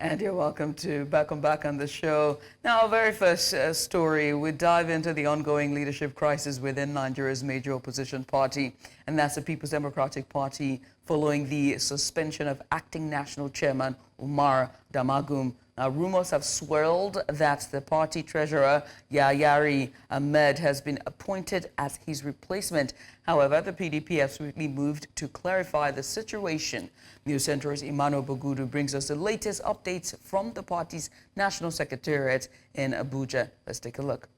And you're welcome to back on the show. Now, our very first story, we dive into the ongoing leadership crisis within Nigeria's major opposition party, and that's the People's Democratic Party, following the suspension of acting national chairman Umar Damagum. Now, rumors have swirled that the party treasurer, Yayari Ahmed, has been appointed as his replacement. However, the PDP has swiftly moved to clarify the situation. News Center's Umar Damagum brings us the latest updates from the party's national secretariat in Abuja. Let's take a look.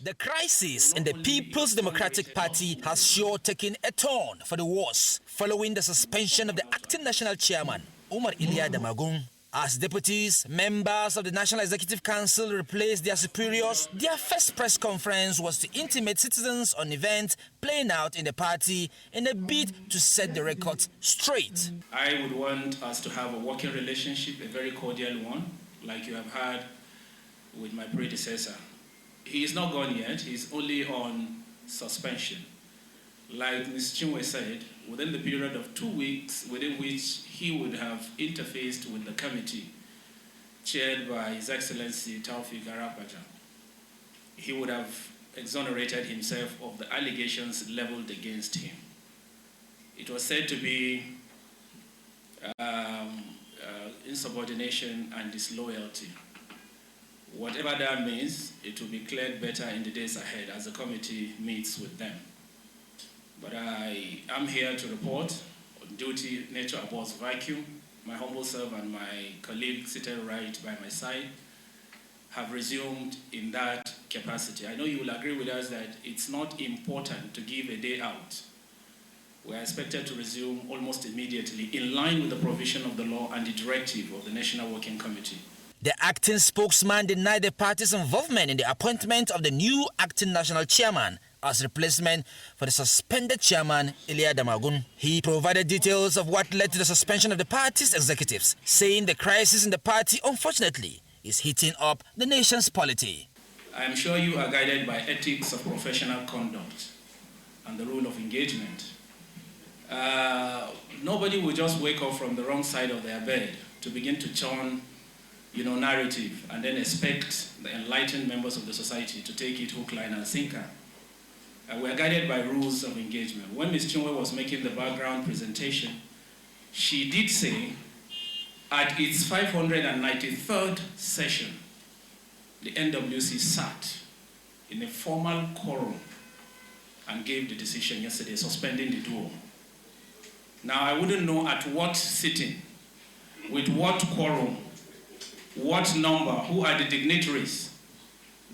The crisis in the People's Democratic Party has sure taken a turn for the worse following the suspension of the acting national chairman, Umar Damagum. As deputies, members of the National Executive Council replaced their superiors, their first press conference was to intimate citizens on events playing out in the party in a bid to set the records straight. I would want us to have a working relationship, a very cordial one, like you have had with my predecessor. He is not gone yet, he's only on suspension. Like Ms. Chinwe said, within the period of 2 weeks within which he would have interfaced with the committee chaired by His Excellency Taufik Arapaja, he would have exonerated himself of the allegations leveled against him. It was said to be insubordination and disloyalty. Whatever that means, it will be cleared better in the days ahead as the committee meets with them. But I am here to report on duty, nature abhors vacuum. My humble self and my colleague seated right by my side have resumed in that capacity. I know you will agree with us that it's not important to give a day out. We are expected to resume almost immediately in line with the provision of the law and the directive of the National Working Committee. The acting spokesman denied the party's involvement in the appointment of the new acting national chairman as replacement for the suspended chairman, Umar Damagum. He provided details of what led to the suspension of the party's executives, saying the crisis in the party, unfortunately, is heating up the nation's polity. I am sure you are guided by ethics of professional conduct and the rule of engagement. Nobody will just wake up from the wrong side of their bed to begin to churn narrative and then expect the enlightened members of the society to take it hook, line, and sinker. We are guided by rules of engagement. When Ms. Chinwe was making the background presentation, she did say at its 593rd session, the NWC sat in a formal quorum and gave the decision yesterday, suspending the duo. Now, I wouldn't know at what sitting, with what quorum, what number, who are the dignitaries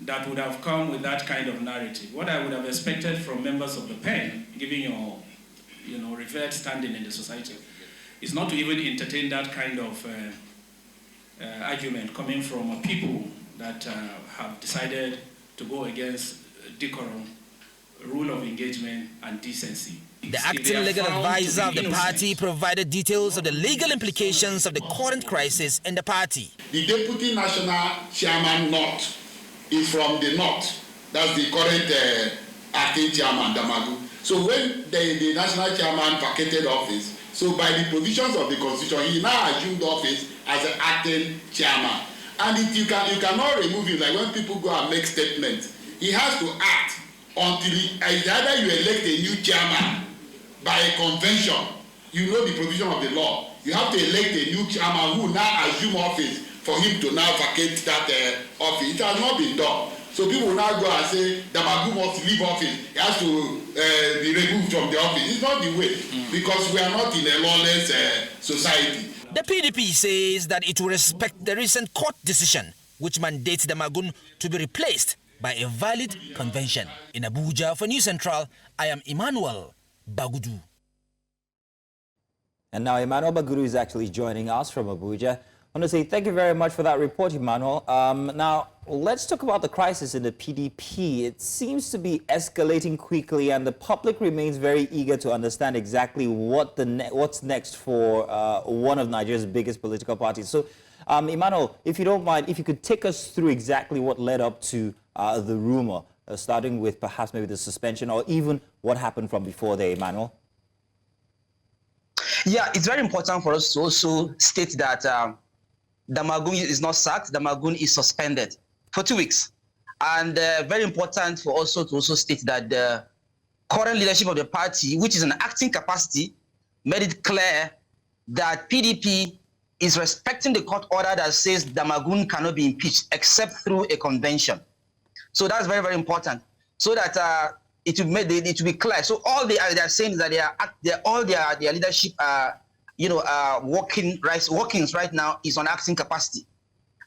that would have come with that kind of narrative. What I would have expected from members of the pen, given your revered standing in the society, is not to even entertain that kind of argument coming from people that have decided to go against decorum, rule of engagement, and decency. The acting legal advisor of the party provided details of the legal implications of the current crisis in the party. The deputy national chairman North is from the North. That's the current acting chairman, Damagum. So when the national chairman vacated office, so by the provisions of the constitution, he now assumed office as an acting chairman. And you cannot remove him. Like when people go and make statements, he has to act until either you elect a new chairman by a convention. You know the provision of the law. You have to elect a new chairman who now assume office for him to now vacate that office. It has not been done. So people will now go and say Damagum must leave office. He has to be removed from the office. It's not the way, because we are not in a lawless society. The PDP says that it will respect the recent court decision, which mandates Damagum to be replaced by a valid convention. In Abuja, for News Central, I am Emmanuel Bagudu. And now Emmanuel Bagudu is actually joining us from Abuja. I want to say thank you very much for that report, Emmanuel. Now, let's talk about the crisis in the PDP. It seems to be escalating quickly, and the public remains very eager to understand exactly what's next for one of Nigeria's biggest political parties. So, Emmanuel, if you don't mind, if you could take us through exactly what led up to the rumor, starting with perhaps maybe the suspension or even what happened from before there, Emmanuel. Yeah, it's very important for us to also state that Damagum is not sacked. Damagum is suspended for 2 weeks. And very important for also to also state that the current leadership of the party, which is an acting capacity, made it clear that PDP is respecting the court order that says Damagum cannot be impeached except through a convention. So that's very, very important. So that it will be clear. So all they are saying is that all their leadership workings right now is on acting capacity,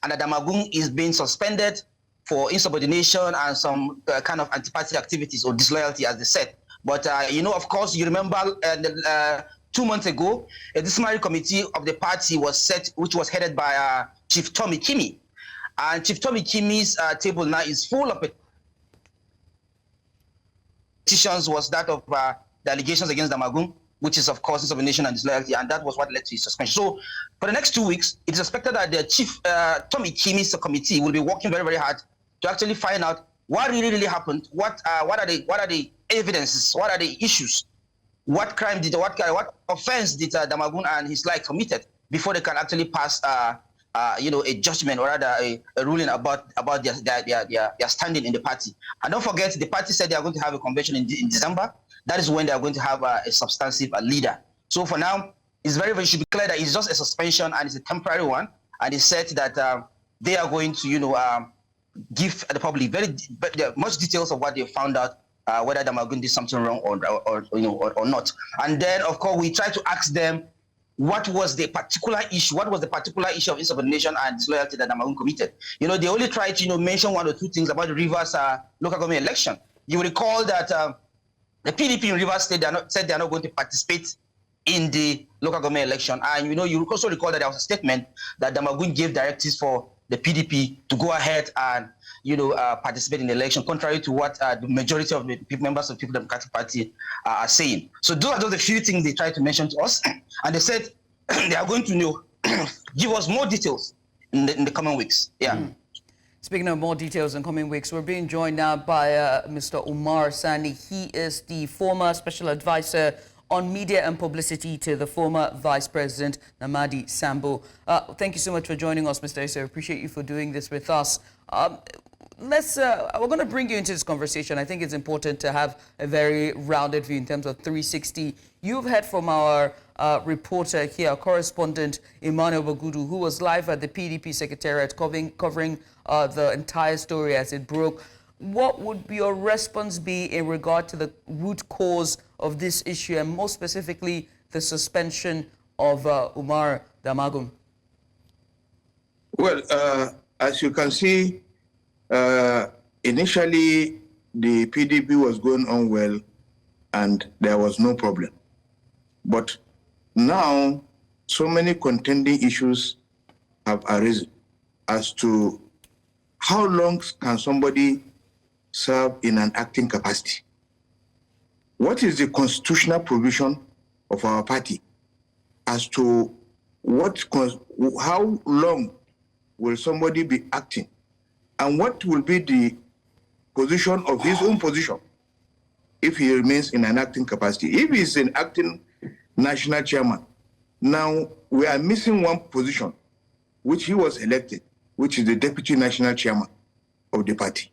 and that Damagum is being suspended for insubordination and some kind of anti-party activities or disloyalty, as they said. But of course, you remember 2 months ago, a disciplinary committee of the party was set, which was headed by Chief Tommy Kimi, and Chief Tommy Kimi's table now is full of petitions. Was that of the allegations against Damagum, which is, of course, insubordination and disloyalty, and that was what led to his suspension. So for the next 2 weeks, it is expected that the Chief Tommy Kimi's committee will be working very, very hard to actually find out what really happened, what are the evidences, what are the issues, what crime did, what offense did Damagum and his like committed before they can actually pass a judgment or rather a ruling about their standing in the party. And don't forget, the party said they are going to have a convention in December. That is when they are going to have a substantive leader. So for now, it's should be clear that it's just a suspension and it's a temporary one. And it's said that they are going to give the public very much details of what they found out, whether Damagum did something wrong or not. And then, of course, we try to ask them what was the particular issue of insubordination and disloyalty that Damagum committed. They only try to mention 1 or 2 things about the Rivers local government election. You will recall that the PDP in Rivers State said they are not going to participate in the local government election. And you also recall that there was a statement that Damagum gave directives for the PDP to go ahead and participate in the election, contrary to what the majority of the members of the People Democratic Party are saying. So those are just a few things they tried to mention to us, and they said they are going to give us more details in the coming weeks. Yeah. Speaking of more details in coming weeks, we're being joined now by Mr. Umar Sani. He is the former special advisor on media and publicity to the former Vice President Namadi Sambo. Thank you so much for joining us, Mr. Issa. I appreciate you for doing this with us. We're going to bring you into this conversation. I think it's important to have a very rounded view in terms of 360. You've heard from our reporter here, correspondent Emmanuel Bagudu, who was live at the PDP Secretariat covering the entire story as it broke. What would your response be in regard to the root cause of this issue, and more specifically, the suspension of Umar Damagum? Well, as you can see, initially the PDP was going on well and there was no problem. But now so many contending issues have arisen as to how long can somebody serve in an acting capacity. What is the constitutional provision of our party as to how long will somebody be acting, and what will be the position of his own position if he remains in an acting capacity? If he's an acting national chairman, now we are missing one position which he was elected, which is the deputy national chairman of the party.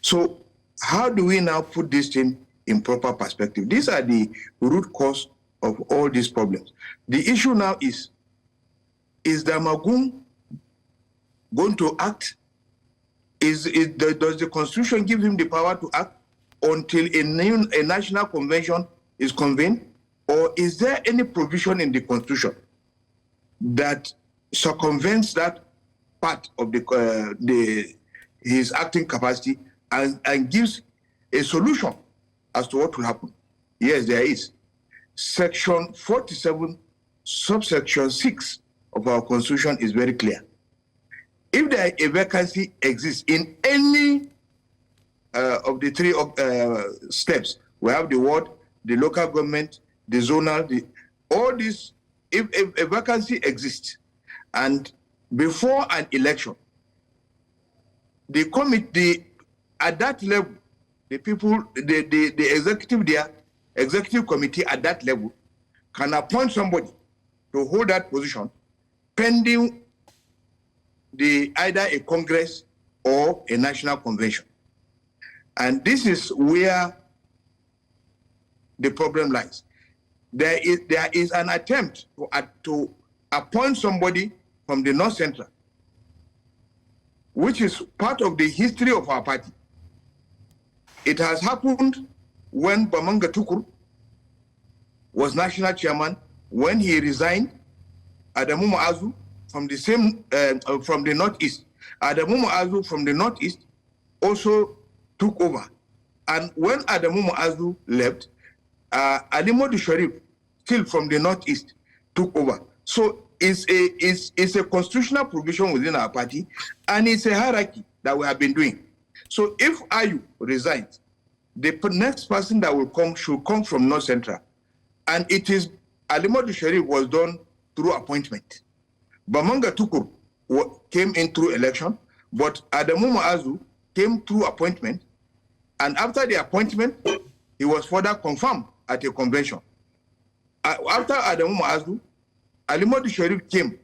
So how do we now put this thing in proper perspective? These are the root cause of all these problems. The issue now is Damagum going to act? Does the Constitution give him the power to act until a national convention is convened? Or is there any provision in the Constitution that circumvents that part of his acting capacity and gives a solution as to what will happen? Yes, there is. Section 47, subsection 6 of our Constitution is very clear. If a vacancy exists in any of the 3 steps, we have the ward, the local government, the zonal, all these, if a vacancy exists, and before an election, the committee at that level, the executive committee at that level can appoint somebody to hold that position pending either a Congress or a national convention. And this is where the problem lies. There is an attempt to appoint somebody from the North Central, which is part of the history of our party. It has happened when Bamanga Tukur was national chairman. When he resigned, Adamu Ma'azu from the same from the Northeast, Adamu Ma'azu from the Northeast also took over. And when Adamu Ma'azu left, Alimodu Sharif, still from the Northeast, took over. So it's a constitutional provision within our party, and it's a hierarchy that we have been doing. So if Ayu resigns, the next person that will come should come from North Central. And it is Alimodu Sharif was done through appointment. Bamanga Tukur came in through election, but Adamu Ma'azu came through appointment. And after the appointment, he was further confirmed at a convention. After Adamu Ma'azu, Alimodu Sharif came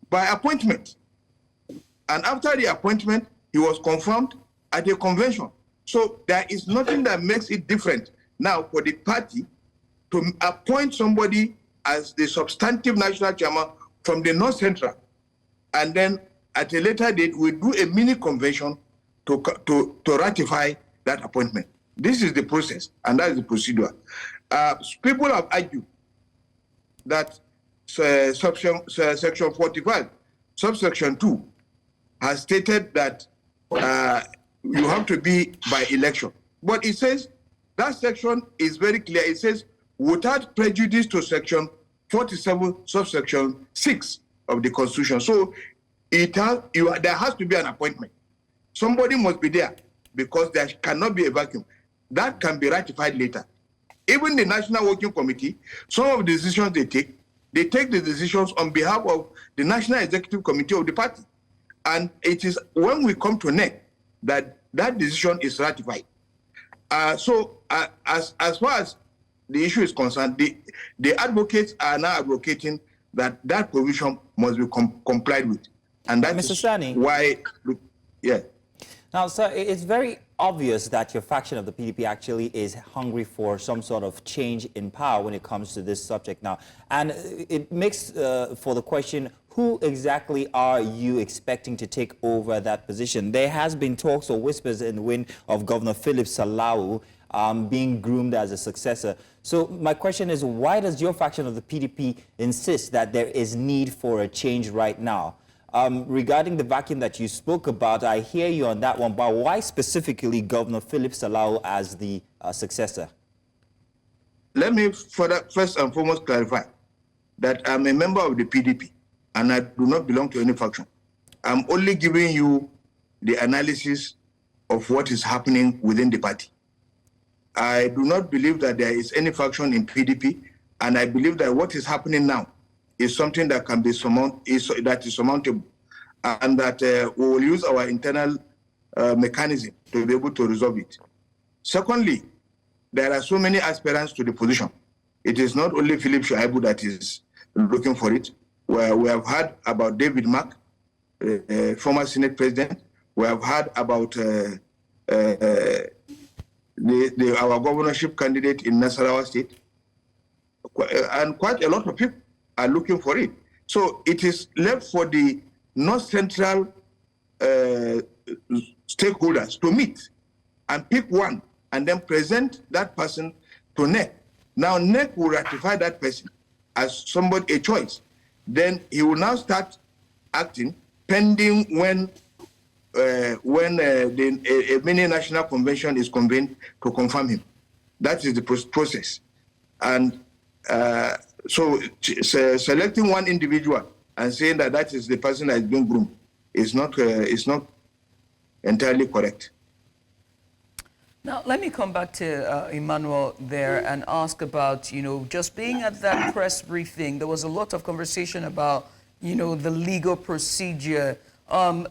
by appointment. And after the appointment, he was confirmed at a convention. So there is nothing that makes it different now for the party to appoint somebody as the substantive national chairman from the North Central. And then at a later date, we do a mini convention to ratify that appointment. This is the process, and that is the procedure. People have argued that Section 45, subsection 2, has stated that you have to be by election. But it says, that section is very clear. It says, without prejudice to Section 47, subsection 6 of the Constitution. So there has to be an appointment. Somebody must be there because there cannot be a vacuum. That can be ratified later. Even the National Working Committee, some of the decisions they take the decisions on behalf of the National Executive Committee of the party. And it is when we come to NEC that decision is ratified. As far as the issue is concerned, the advocates are now advocating that provision must be complied with. And that Mr. is Sani, why, yeah. Now, sir, it's very obvious that your faction of the PDP actually is hungry for some sort of change in power when it comes to this subject now. And it makes for the question, who exactly are you expecting to take over that position? There has been talks or whispers in the wind of Governor Philip Salau being groomed as a successor. So my question is, why does your faction of the PDP insist that there is need for a change right now? Regarding the vacuum that you spoke about, I hear you on that one, but why specifically Governor Philip Salau as the successor? Let me first and foremost clarify that I'm a member of the PDP and I do not belong to any faction. I'm only giving you the analysis of what is happening within the party. I do not believe that there is any faction in PDP, and I believe that what is happening now is something that can be surmountable, and that we will use our internal mechanism to be able to resolve it. Secondly, there are so many aspirants to the position. It is not only Philip Shuaibu that is looking for it. We have heard about David Mark, former Senate President. We have heard about our governorship candidate in Nasarawa State. And quite a lot of people are looking for it. So it is left for the North Central stakeholders to meet and pick one and then present that person to NEC. Now NEC will ratify that person as somebody a choice. Then he will now start acting pending when a mini national convention is convened to confirm him. That is the process. And so selecting one individual and saying that is the person that is being groomed is not entirely correct. Now, let me come back to Emmanuel there and ask about, just being at that press briefing, there was a lot of conversation about, the legal procedure.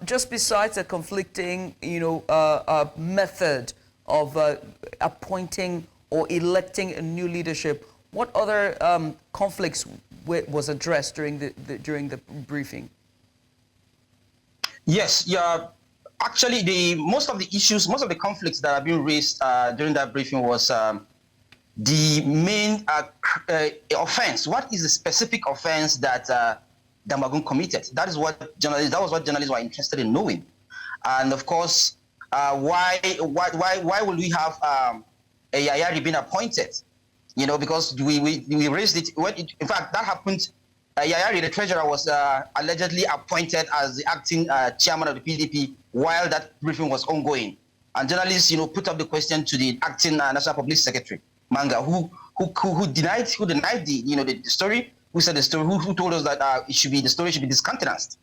Just besides the conflicting, method of appointing or electing a new leadership, what other conflicts was addressed during the briefing? Yes, yeah. Actually, most of the issues, most of the conflicts that have been raised during that briefing was the main offense. What is the specific offense that Damagum committed? That was what journalists were interested in knowing. And of course, why will we have a Yayari being appointed? You know, because we raised it. In fact, that happened. Yayari, the treasurer, was allegedly appointed as the acting chairman of the PDP while that briefing was ongoing. And journalists, put up the question to the acting national public secretary, Manga, who denied the story, who said the story, who told us that the story should be discountenanced.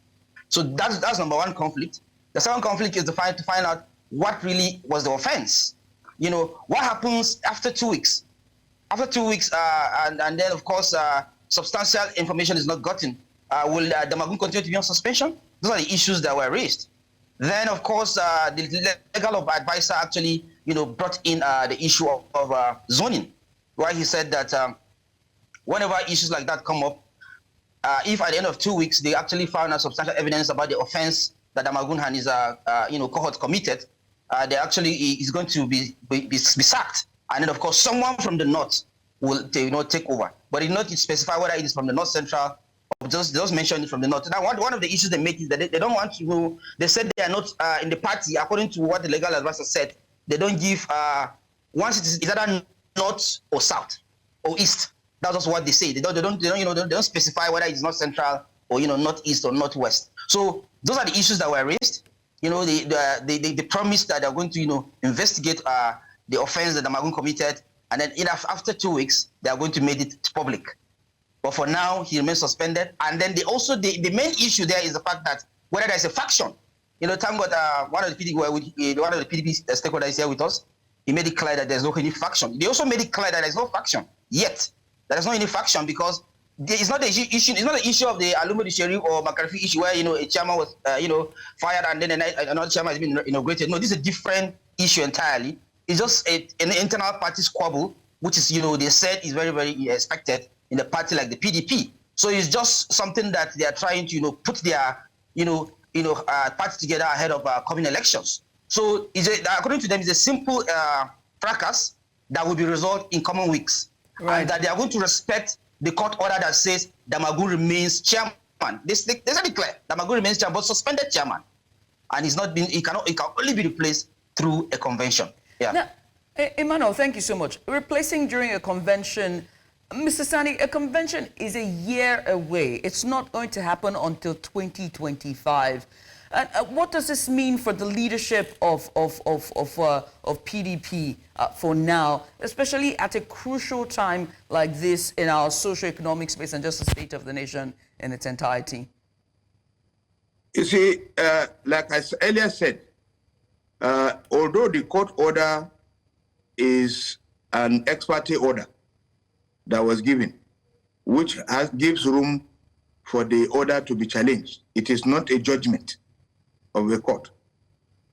So that's number one conflict. The second conflict is to find out what really was the offense. What happens after 2 weeks? After 2 weeks, and then of course substantial information is not gotten. Will Damagum continue to be on suspension? Those are the issues that were raised. Then, of course, the legal advisor actually, brought in the issue of zoning, where he said that whenever issues like that come up, if at the end of 2 weeks they actually found out substantial evidence about the offense that Damagum and his cohort committed, they actually is going to be sacked, and then of course someone from the north will take over. But it not specify whether it is from the north central or just mention it from the north. Now, one of the issues they make is that they don't want to. They said they are not in the party, according to what the legal advisor said. They don't give once it is either north or south or east. That's also what they say. They don't specify whether it's north central or northeast or northwest. So those are the issues that were raised. They promised that they're going to investigate the offense that Damagum committed. And then after 2 weeks, they are going to make it public. But for now, he remains suspended. And then the main issue there is the fact that whether there's a faction. Thank God, one of the PDP stakeholders here with us, he made it clear that there's no any faction. They also made it clear that there's no faction yet. There's no any faction because it's not the issue. It's not the issue of the Alumni Sherif or Makarfi issue where a chairman was fired and then another chairman has been inaugurated. No, this is a different issue entirely. It's just an internal party squabble, which is, they said is very, very expected in a party like the PDP. So it's just something that they are trying to, put their, party together ahead of coming elections. So according to them, it's a simple fracas that will be resolved in coming weeks. Right. And that they are going to respect the court order that says Damagum remains chairman. They said it clear. Damagum remains chairman, but suspended chairman. And it can only be replaced through a convention. Yeah. Now, Emmanuel, thank you so much. Replacing during a convention, Mr. Sani, a convention is a year away. It's not going to happen until 2025. And what does this mean for the leadership of PDP for now, especially at a crucial time like this in our socio-economic space and just the state of the nation in its entirety? You see, like I earlier said, although the court order is an ex parte order that was given, which gives room for the order to be challenged, it is not a judgment of the court.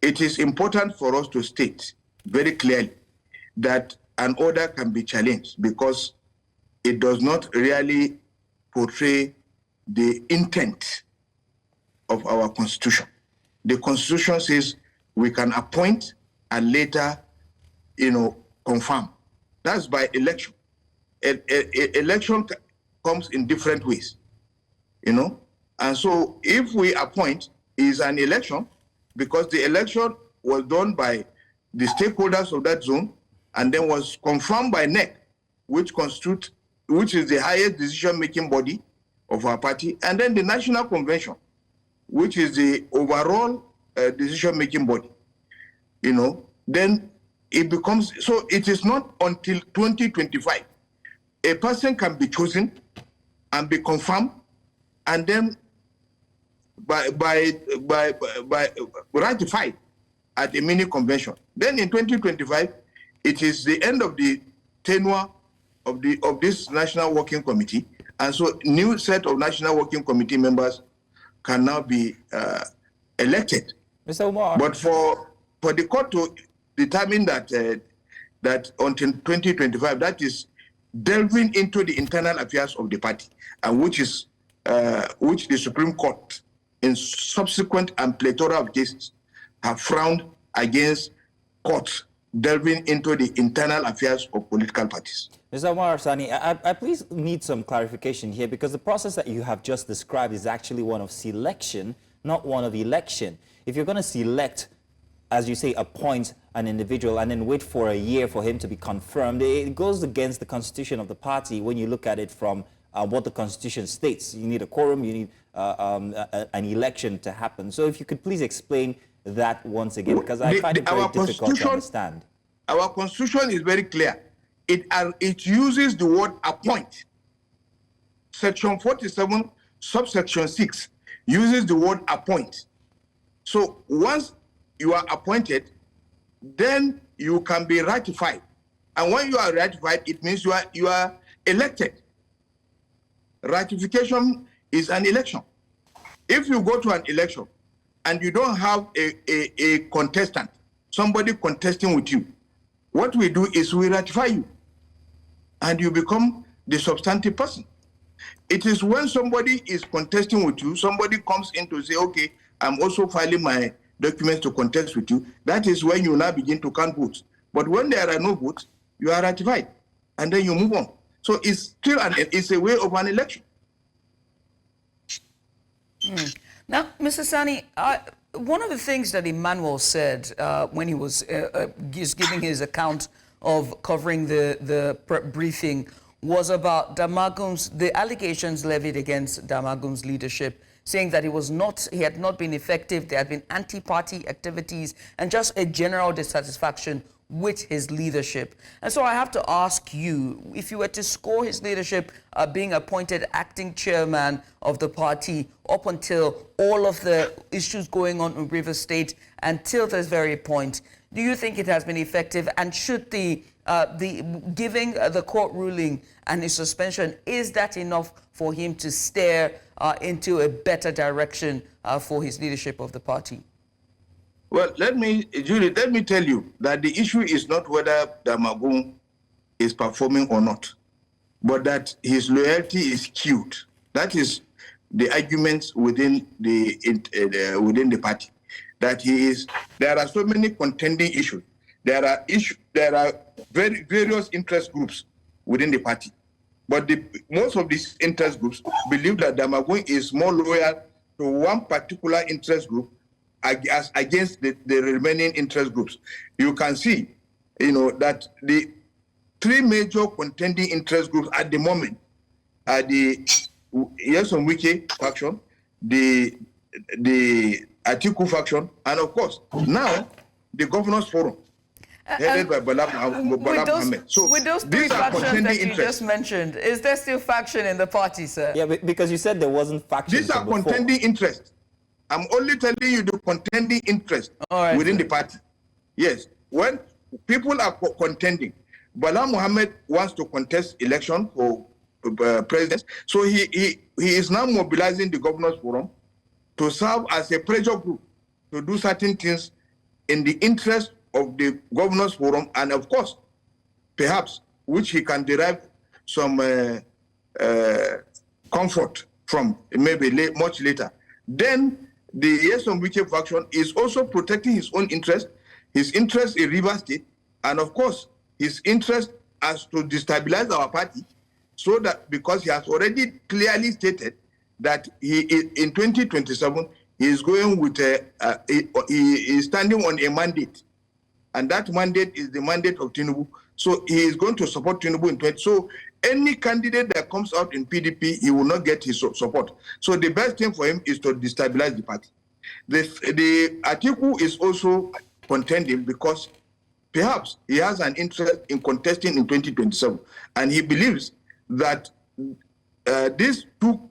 It is important for us to state very clearly that an order can be challenged because it does not really portray the intent of our Constitution. The Constitution says we can appoint and later, confirm. That's by election. Election comes in different ways, And so if we appoint, is an election because the election was done by the stakeholders of that zone and then was confirmed by NEC, which is the highest decision-making body of our party, and then the National Convention, which is the overall decision-making body. Then it becomes, so it is not until 2025. A person can be chosen and be confirmed, and then by ratified at a mini convention. Then in 2025, it is the end of the tenure of this National Working Committee, and so new set of National Working Committee members can now be elected. Mr. Umar. But for the court to determine that until 2025, that is delving into the internal affairs of the party, and which the Supreme Court, in subsequent and plethora of cases, have frowned against courts delving into the internal affairs of political parties. Mr. Umar Sani, I please need some clarification here, because the process that you have just described is actually one of selection, not one of election. If you're going to select, as you say, appoint an individual and then wait for a year for him to be confirmed, it goes against the constitution of the party when you look at it from what the constitution states. You need a quorum, you need an election to happen. So if you could please explain that once again, because I find it very difficult to understand. Our constitution is very clear. It uses the word appoint. Section 47, subsection 6, uses the word appoint. So once you are appointed, then you can be ratified. And when you are ratified, it means you are elected. Ratification is an election. If you go to an election and you don't have a contestant, somebody contesting with you, what we do is we ratify you and you become the substantive person. It is when somebody is contesting with you, somebody comes in to say, okay, I'm also filing my documents to contest with you. That is when you now begin to count votes. But when there are no votes, you are ratified and then you move on. So it's still it's a way of an election. Now, Mr. Sani, one of the things that Emmanuel said when he was just giving his account of covering the briefing was about the allegations levied against Damagum's leadership, saying that he had not been effective, there had been anti-party activities, and just a general dissatisfaction with his leadership. And so I have to ask you, if you were to score his leadership being appointed acting chairman of the party up until all of the issues going on in River State until this very point, do you think it has been effective? And should the giving the court ruling and his suspension, is that enough for him to steer into a better direction for his leadership of the party? Well, Julie, let me tell you that the issue is not whether Damagum is performing or not, but that his loyalty is skewed. That is the arguments within the party. That there are so many contending issues. There are various interest groups within the party, but most of these interest groups believe that Damagum is more loyal to one particular interest group against the remaining interest groups. You can see, that the three major contending interest groups at the moment are the Nyesom Wike faction, the Atiku faction, and of course, now the Governors Forum, headed by Bala Mohammed. So with those three factions that you just mentioned, is there still faction in the party, sir? Yeah, because you said there wasn't faction. These are contending interests. I'm only telling you the contending interest within the party. Yes, when people are contending, Bala Mohammed wants to contest election for president, so he is now mobilizing the Governors Forum to serve as a pressure group to do certain things in the interest of the Governors Forum, and of course, perhaps, which he can derive some comfort from maybe much later. Then the Nyesom Wike faction is also protecting his own interest in River State, and of course, his interest as to destabilize our party, so that because he has already clearly stated that in 2027, he is going with he is standing on a mandate, and that mandate is the mandate of Tinubu. So he is going to support Tinubu in 20. So any candidate that comes out in PDP, he will not get his support. So the best thing for him is to destabilize the party. The Atiku is also contending because perhaps he has an interest in contesting in 2027, and he believes that these two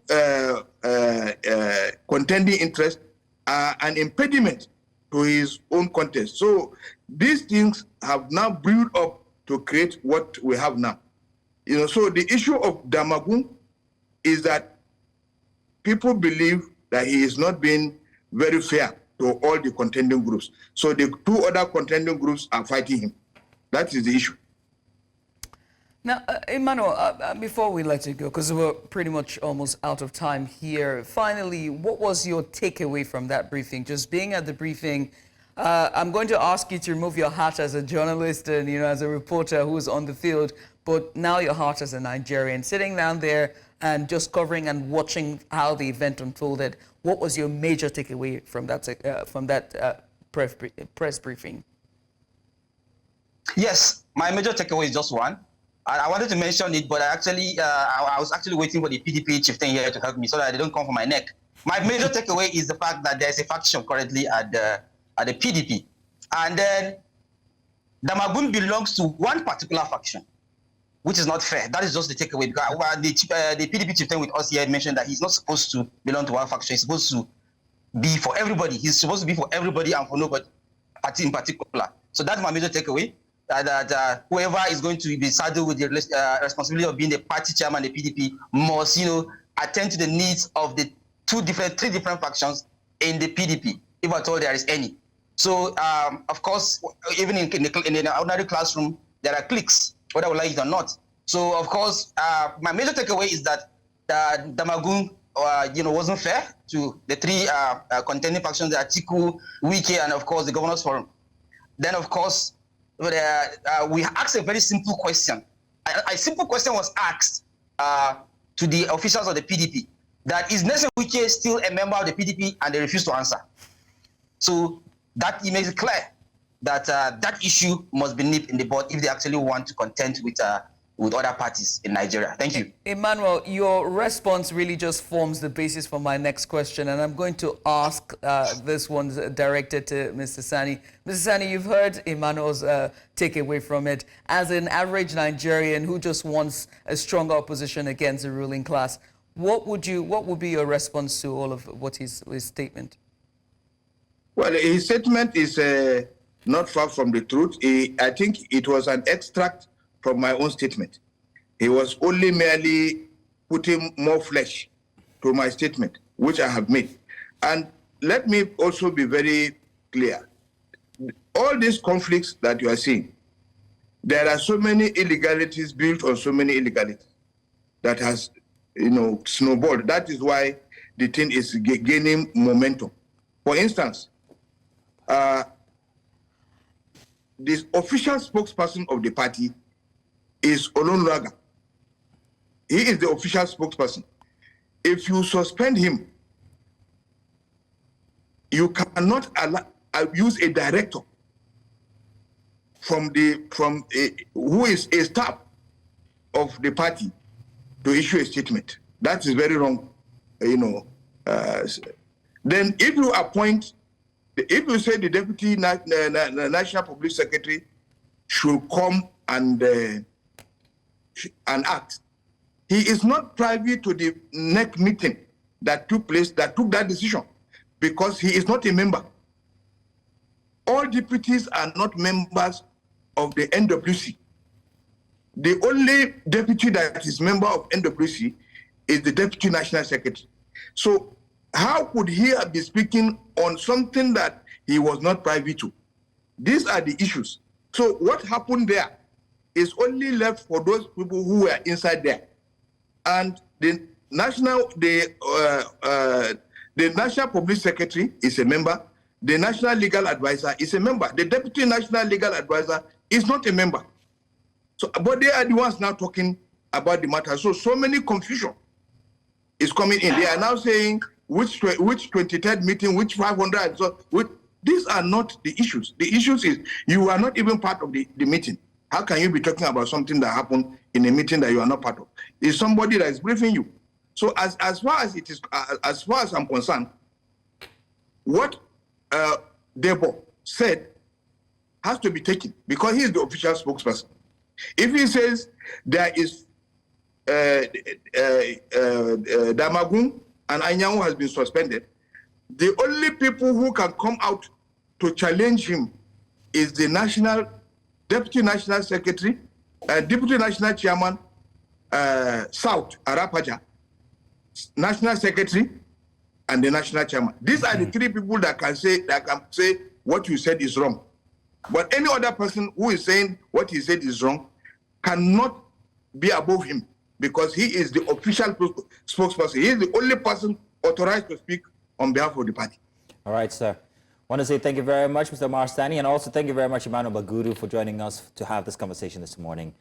contending interests are an impediment to his own contest. So these things have now built up to create what we have now. So the issue of Damagum is that people believe that he is not being very fair to all the contending groups. So the two other contending groups are fighting him. That is the issue. Now, Emmanuel, before we let you go, because we're pretty much almost out of time here, finally, what was your takeaway from that briefing? Just being at the briefing, I'm going to ask you to remove your hat as a journalist and, as a reporter who's on the field, but now your heart as a Nigerian, sitting down there and just covering and watching how the event unfolded. What was your major takeaway from that press briefing? Yes, my major takeaway is just one. I wanted to mention it, but I was actually waiting for the PDP chieftain here to help me so that they don't come for my neck. My major takeaway is the fact that there's a faction currently at the PDP. And then Damagum belongs to one particular faction, which is not fair. That is just the takeaway. Because the PDP chieftain with us here mentioned that he's not supposed to belong to one faction. He's supposed to be for everybody. He's supposed to be for everybody and for nobody party in particular. So that's my major takeaway. That whoever is going to be saddled with the responsibility of being the party chairman, the PDP, must, attend to the needs of the three different factions in the PDP, if at all there is any. So, of course, even in the ordinary classroom, there are cliques, whether we like it or not. So, of course, my major takeaway is that Damagum, wasn't fair to the three contending factions, the Atiku, Wike, and of course the Governors Forum. Then, of course, we asked a very simple question. A simple question was asked to the officials of the PDP, that is Nelson Wike still a member of the PDP, and they refused to answer. So that makes it clear that that issue must be nipped in the bud if they actually want to contend with other parties in Nigeria. Thank you. Emmanuel, your response really just forms the basis for my next question, and I'm going to ask this one directed to Mr. Sani. Mr. Sani, you've heard Emmanuel's takeaway from it. As an average Nigerian who just wants a stronger opposition against the ruling class, what would be your response to all of what his statement? Well, his statement is not far from the truth. I think it was an extract from my own statement. He was only merely putting more flesh to my statement, which I have made. And let me also be very clear. All these conflicts that you are seeing, there are so many illegalities built on so many illegalities that has, snowballed. That is why the thing is gaining momentum. For instance, the official spokesperson of the party is Olonraga. He is the official spokesperson. If you suspend him, you cannot use a director who is a staff of the party to issue a statement. That is very wrong. Then if you say the deputy national public secretary should come and act, he is not privy to the NEC meeting that took that decision, because he is not a member. All deputies are not members of the NWC. The only deputy that is member of NWC is the deputy national secretary. So how could he be speaking on something that he was not privy to? These are the issues. So what happened there is only left for those people who were inside there. And the national public secretary is a member. The national legal advisor is a member. The deputy national legal advisor is not a member. So, but they are the ones now talking about the matter. So many confusion is coming in. They are now saying which 23rd meeting, which 500. So these are not the issues. The issues is you are not even part of the meeting. How can you be talking about something that happened in a meeting that you are not part of? It's somebody that is briefing you. So as far as I'm concerned, what Debo said has to be taken, because he is the official spokesperson. If he says there is Damagum and Anyanwu has been suspended, the only people who can come out to challenge him is the deputy national secretary, deputy national chairman, South Arapaja, national secretary, and the national chairman. These are the three people that can say what you said is wrong. But any other person who is saying what he said is wrong cannot be above him because he is the official spokesperson. He is the only person authorized to speak on behalf of the party. All right, sir. I want to say thank you very much, Mr. Marstani, and also thank you very much, Emmanuel Bagudu, for joining us to have this conversation this morning.